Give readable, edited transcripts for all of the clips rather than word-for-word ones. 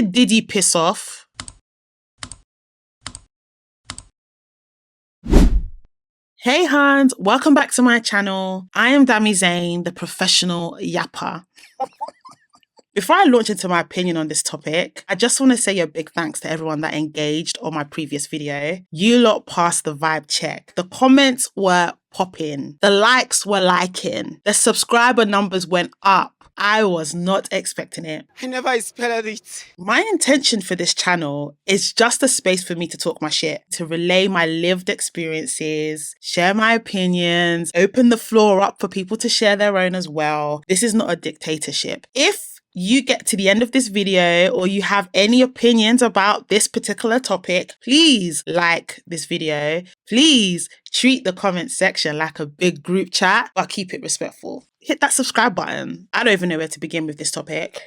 did Diddy piss off? Hey Hans, welcome back to my channel. I am dami.zain, the professional yapper. Before I launch into my opinion on this topic, I just want to say a big thanks to everyone that engaged on my previous video. You lot passed the vibe check. The comments were popping. The likes were liking. The subscriber numbers went up. I was not expecting it. I never expected it. My intention for this channel is just a space for me to talk my shit, to relay my lived experiences, share my opinions, open the floor up for people to share their own as well. This is not a dictatorship. If you get to the end of this video or you have any opinions about this particular topic, please like this video. Please treat the comment section like a big group chat, but keep it respectful. Hit that subscribe button. I don't even know where to begin with this topic.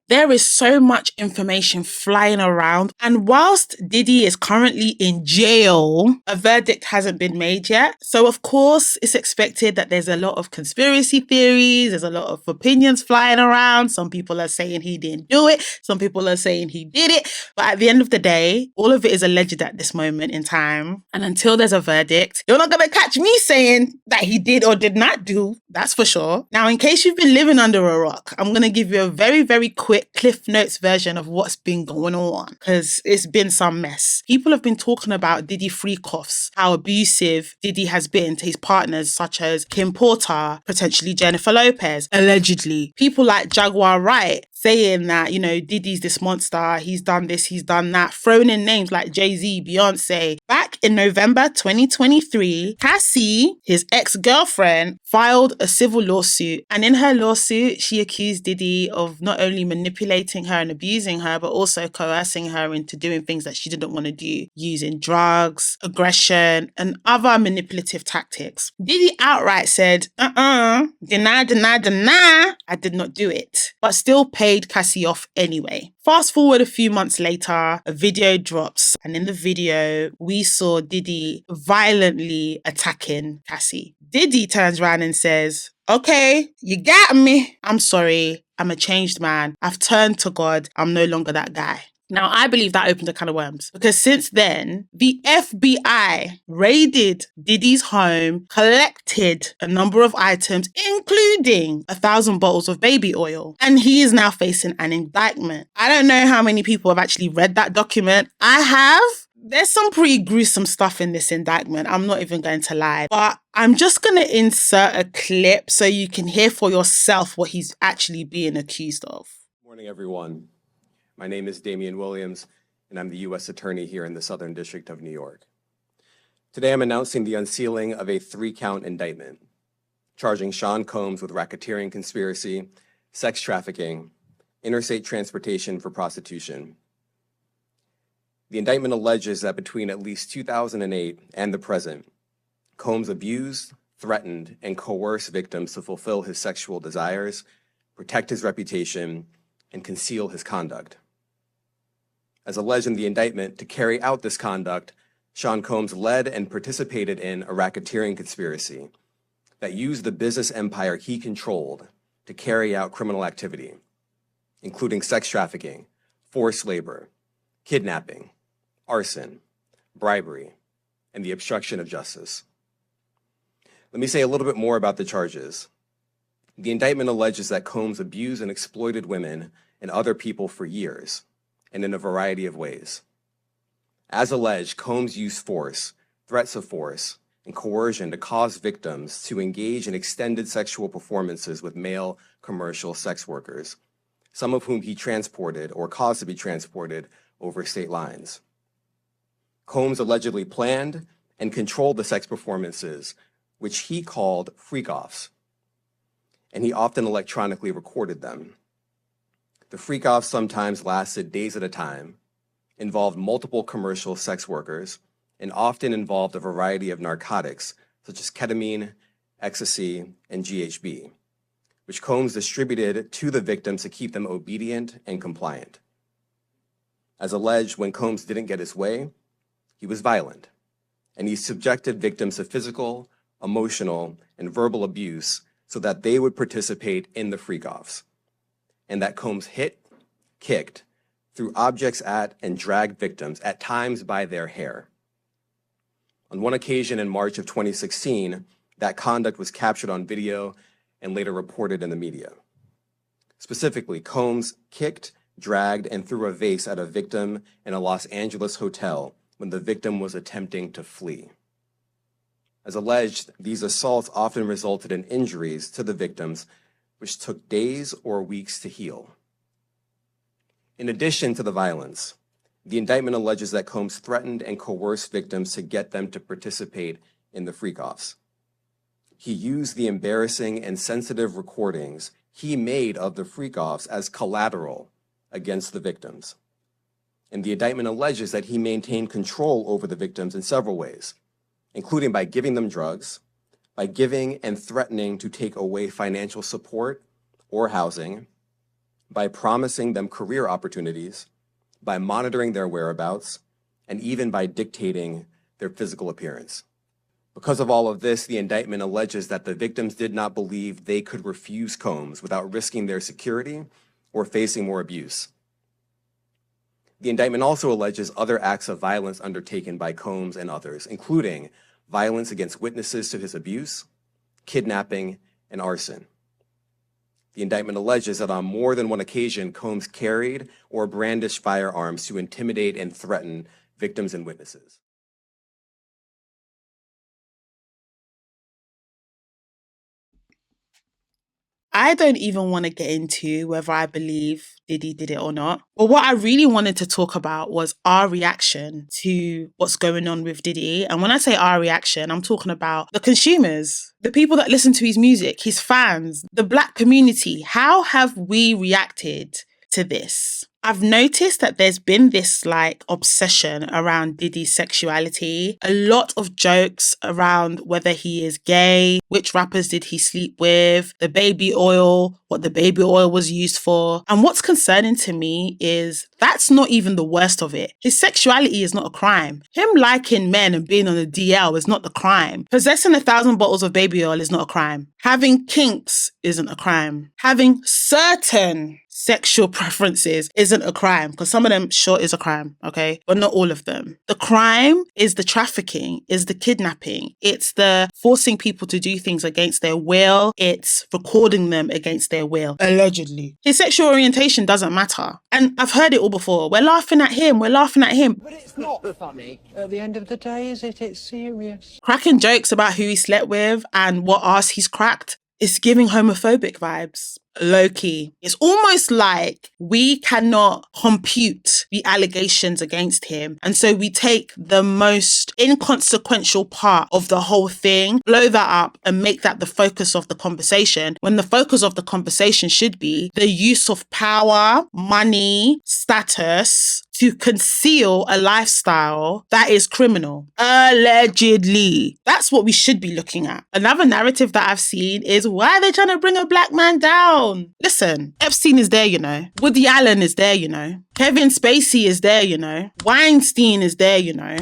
There is so much information flying around, and whilst Diddy is currently in jail, a verdict hasn't been made yet. So of course, it's expected that there's a lot of conspiracy theories, there's a lot of opinions flying around. Some people are saying he didn't do it, some people are saying he did it. But at the end of the day, all of it is alleged at this moment in time. And until there's a verdict, you're not gonna catch me saying that he did or did not do, that's for sure. Now, in case you've been living under a rock, I'm gonna give you a very, very quick Cliff Notes version of what's been going on, because it's been some mess. People have been talking about Diddy freak-offs, how abusive Diddy has been to his partners such as Kim Porter, potentially Jennifer Lopez, allegedly. People like Jaguar Wright saying that, you know, Diddy's this monster, he's done this, he's done that, throwing in names like Jay-Z, Beyonce. Back in November 2023, Cassie, his ex-girlfriend, filed a civil lawsuit. And in her lawsuit, she accused Diddy of not only manipulating her and abusing her, but also coercing her into doing things that she didn't want to do, using drugs, aggression, and other manipulative tactics. Diddy outright said, deny, I did not do it, but still paid Cassie off anyway. Fast forward a few months later, a video drops, and in the video, we saw Diddy violently attacking Cassie. Diddy turns around and says, "Okay, you got me. I'm sorry. I'm a changed man. I've turned to God. I'm no longer that guy." Now, I believe that opened a can of worms, because since then, the FBI raided Diddy's home, collected a number of items, including 1,000 bottles of baby oil, and he is now facing an indictment. I don't know how many people have actually read that document. I have. There's some pretty gruesome stuff in this indictment. I'm not even going to lie, but I'm just going to insert a clip so you can hear for yourself what he's actually being accused of. Morning, everyone. My name is Damian Williams, and I'm the U.S. Attorney here in the Southern District of New York. Today, I'm announcing the unsealing of a 3-count indictment, charging Sean Combs with racketeering conspiracy, sex trafficking, interstate transportation for prostitution. The indictment alleges that between at least 2008 and the present, Combs abused, threatened, and coerced victims to fulfill his sexual desires, protect his reputation, and conceal his conduct. As alleged in the indictment, to carry out this conduct, Sean Combs led and participated in a racketeering conspiracy that used the business empire he controlled to carry out criminal activity, including sex trafficking, forced labor, kidnapping, arson, bribery, and the obstruction of justice. Let me say a little bit more about the charges. The indictment alleges that Combs abused and exploited women and other people for years, and in a variety of ways. As alleged, Combs used force, threats of force, and coercion to cause victims to engage in extended sexual performances with male commercial sex workers, some of whom he transported or caused to be transported over state lines. Combs allegedly planned and controlled the sex performances, which he called freak-offs, and he often electronically recorded them. The freak-offs sometimes lasted days at a time, involved multiple commercial sex workers, and often involved a variety of narcotics such as ketamine, ecstasy, and GHB, which Combs distributed to the victims to keep them obedient and compliant. As alleged, when Combs didn't get his way, he was violent, and he subjected victims to physical, emotional, and verbal abuse so that they would participate in the freak-offs, and that Combs hit, kicked, threw objects at and dragged victims, at times by their hair. On one occasion in March of 2016, that conduct was captured on video and later reported in the media. Specifically, Combs kicked, dragged, and threw a vase at a victim in a Los Angeles hotel when the victim was attempting to flee. As alleged, these assaults often resulted in injuries to the victims, which took days or weeks to heal. In addition to the violence, the indictment alleges that Combs threatened and coerced victims to get them to participate in the freak-offs. He used the embarrassing and sensitive recordings he made of the freak-offs as collateral against the victims. And the indictment alleges that he maintained control over the victims in several ways, including by giving them drugs, by giving and threatening to take away financial support or housing, by promising them career opportunities, by monitoring their whereabouts, and even by dictating their physical appearance. Because of all of this, the indictment alleges that the victims did not believe they could refuse Combs without risking their security or facing more abuse. The indictment also alleges other acts of violence undertaken by Combs and others, including violence against witnesses to his abuse, kidnapping, and arson. The indictment alleges that on more than one occasion, Combs carried or brandished firearms to intimidate and threaten victims and witnesses. I don't even want to get into whether I believe Diddy did it or not. But what I really wanted to talk about was our reaction to what's going on with Diddy. And when I say our reaction, I'm talking about the consumers, the people that listen to his music, his fans, the Black community. How have we reacted to this? I've noticed that there's been this obsession around Diddy's sexuality. A lot of jokes around whether he is gay, which rappers did he sleep with, the baby oil, what the baby oil was used for. And what's concerning to me is that's not even the worst of it. His sexuality is not a crime. Him liking men and being on the DL is not the crime. Possessing 1,000 bottles of baby oil is not a crime. Having kinks isn't a crime. Having certain sexual preferences isn't a crime, because some of them sure is a crime, okay? But not all of them. The crime is the trafficking, is the kidnapping. It's the forcing people to do things against their will. It's recording them against their will, allegedly. His sexual orientation doesn't matter. And I've heard it all before. We're laughing at him. We're laughing at him. But it's not funny. At the end of the day, is it? It's serious. Cracking jokes about who he slept with and what ass he's cracked is giving homophobic vibes. Low-key. It's almost like we cannot compute the allegations against him. And so we take the most inconsequential part of the whole thing, blow that up and make that the focus of the conversation, when the focus of the conversation should be the use of power, money, status to conceal a lifestyle that is criminal. Allegedly. That's what we should be looking at. Another narrative that I've seen is, why are they trying to bring a Black man down? Listen, Epstein is there, you know. Woody Allen is there, you know. Kevin Spacey is there, you know. Weinstein is there, you know.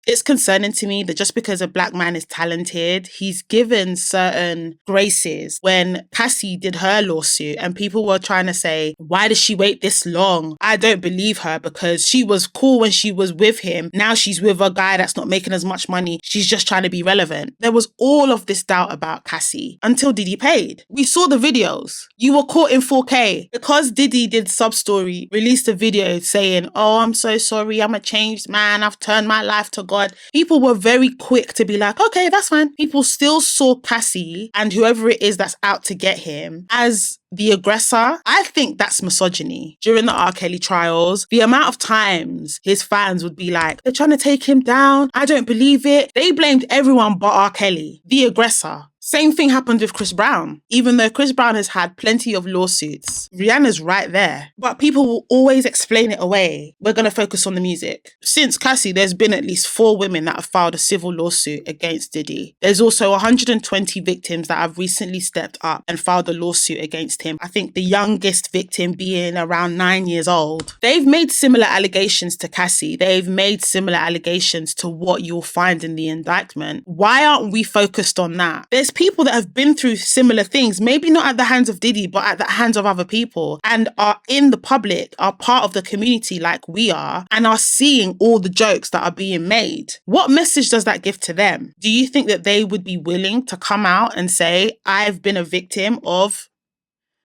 It's concerning to me that just because a Black man is talented, he's given certain graces. When Cassie did her lawsuit and people were trying to say, why does she wait this long? I don't believe her, because she was cool when she was with him. Now she's with a guy that's not making as much money. She's just trying to be relevant. There was all of this doubt about Cassie until Diddy paid. We saw the videos. You were caught in 4K. Because Diddy did Sub-Story, released a video saying, oh, I'm so sorry. I'm a changed man. I've turned my life to God. People were very quick to be like, okay, that's fine. People still saw Cassie and whoever it is that's out to get him as the aggressor. I think that's misogyny. During the R. Kelly trials, the amount of times his fans would be like, they're trying to take him down. I don't believe it. They blamed everyone but R. Kelly, the aggressor. Same thing happened with Chris Brown. Even though Chris Brown has had plenty of lawsuits, Rihanna's right there. But people will always explain it away. We're going to focus on the music. Since Cassie, there's been at least 4 women that have filed a civil lawsuit against Diddy. There's also 120 victims that have recently stepped up and filed a lawsuit against him. I think the youngest victim being around 9 years old. They've made similar allegations to Cassie. They've made similar allegations to what you'll find in the indictment. Why aren't we focused on that? There's people that have been through similar things, maybe not at the hands of Diddy, but at the hands of other people, and are in the public, are part of the community like we are, and are seeing all the jokes that are being made. What message does that give to them? Do you think that they would be willing to come out and say, I've been a victim of...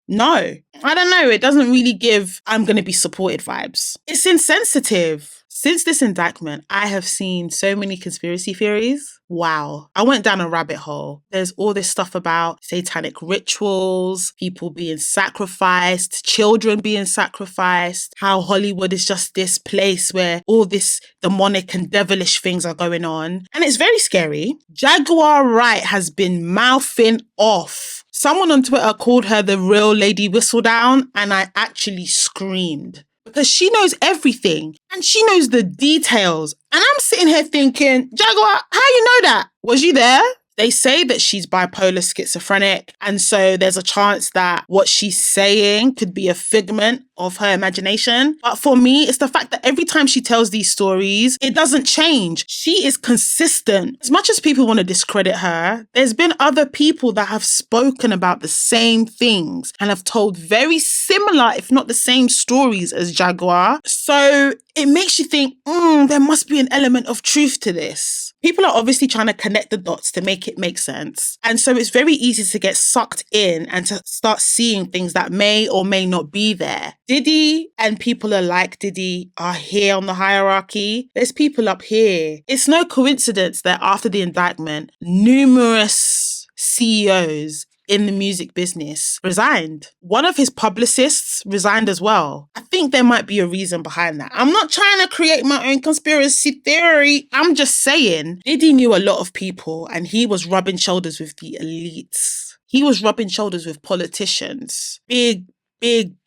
No, I don't know. It doesn't really give I'm going to be supported vibes. It's insensitive. Since this indictment, I have seen so many conspiracy theories. Wow. I went down a rabbit hole. There's all this stuff about satanic rituals, people being sacrificed, children being sacrificed, how Hollywood is just this place where all this demonic and devilish things are going on. And it's very scary. Jaguar Wright has been mouthing off. Someone on Twitter called her the real Lady Whistledown, and I actually screamed. Because she knows everything and she knows the details. And I'm sitting here thinking, Jaguar, how you know that? Was you there? They say that she's bipolar schizophrenic, and so there's a chance that what she's saying could be a figment of her imagination. But for me, it's the fact that every time she tells these stories, it doesn't change. She is consistent. As much as people want to discredit her, there's been other people that have spoken about the same things and have told very similar, if not the same stories as Jaguar. So it makes you think, there must be an element of truth to this. People are obviously trying to connect the dots to make it make sense. And so it's very easy to get sucked in and to start seeing things that may or may not be there. Diddy and people like Diddy are here on the hierarchy. There's people up here. It's no coincidence that after the indictment, numerous CEOs in the music business resigned. One of his publicists resigned as well. I think there might be a reason behind that. I'm not trying to create my own conspiracy theory. I'm just saying Diddy knew a lot of people and he was rubbing shoulders with the elites. He was rubbing shoulders with politicians, big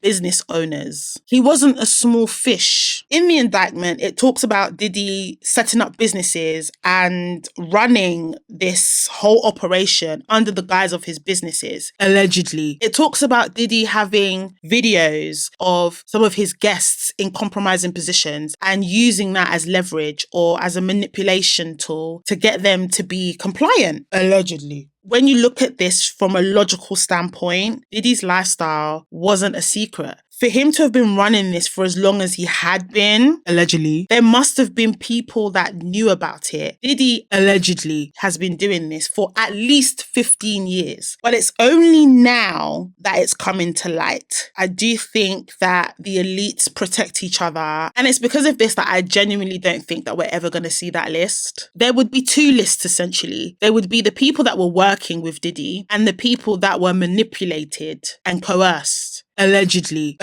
business owners. He wasn't a small fish. In the indictment, it talks about Diddy setting up businesses and running this whole operation under the guise of his businesses, allegedly. It talks about Diddy having videos of some of his guests in compromising positions and using that as leverage or as a manipulation tool to get them to be compliant, allegedly. When you look at this from a logical standpoint, Diddy's lifestyle wasn't a secret. For him to have been running this for as long as he had been, allegedly, there must have been people that knew about it. Diddy, allegedly, has been doing this for at least 15 years. But it's only now that it's coming to light. I do think that the elites protect each other. And it's because of this that I genuinely don't think that we're ever going to see that list. There would be two lists, essentially. There would be the people that were working with Diddy and the people that were manipulated and coerced. Allegedly.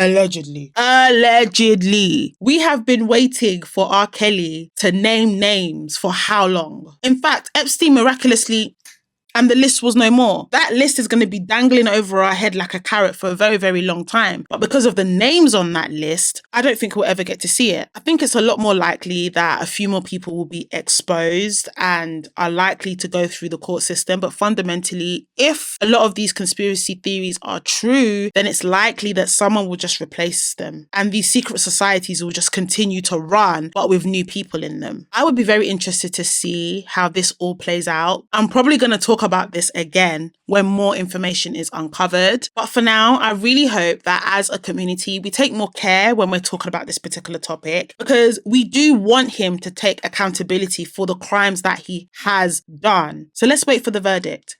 We have been waiting for R. Kelly to name names for how long? In fact, Epstein miraculously... and the list was no more. That list is going to be dangling over our head like a carrot for a very, very long time. But because of the names on that list, I don't think we'll ever get to see it. I think it's a lot more likely that a few more people will be exposed and are likely to go through the court system. But fundamentally, if a lot of these conspiracy theories are true, then it's likely that someone will just replace them. And these secret societies will just continue to run, but with new people in them. I would be very interested to see how this all plays out. I'm probably going to talk about this again when more information is uncovered. But for now, I really hope that as a community, we take more care when we're talking about this particular topic, because we do want him to take accountability for the crimes that he has done. So let's wait for the verdict.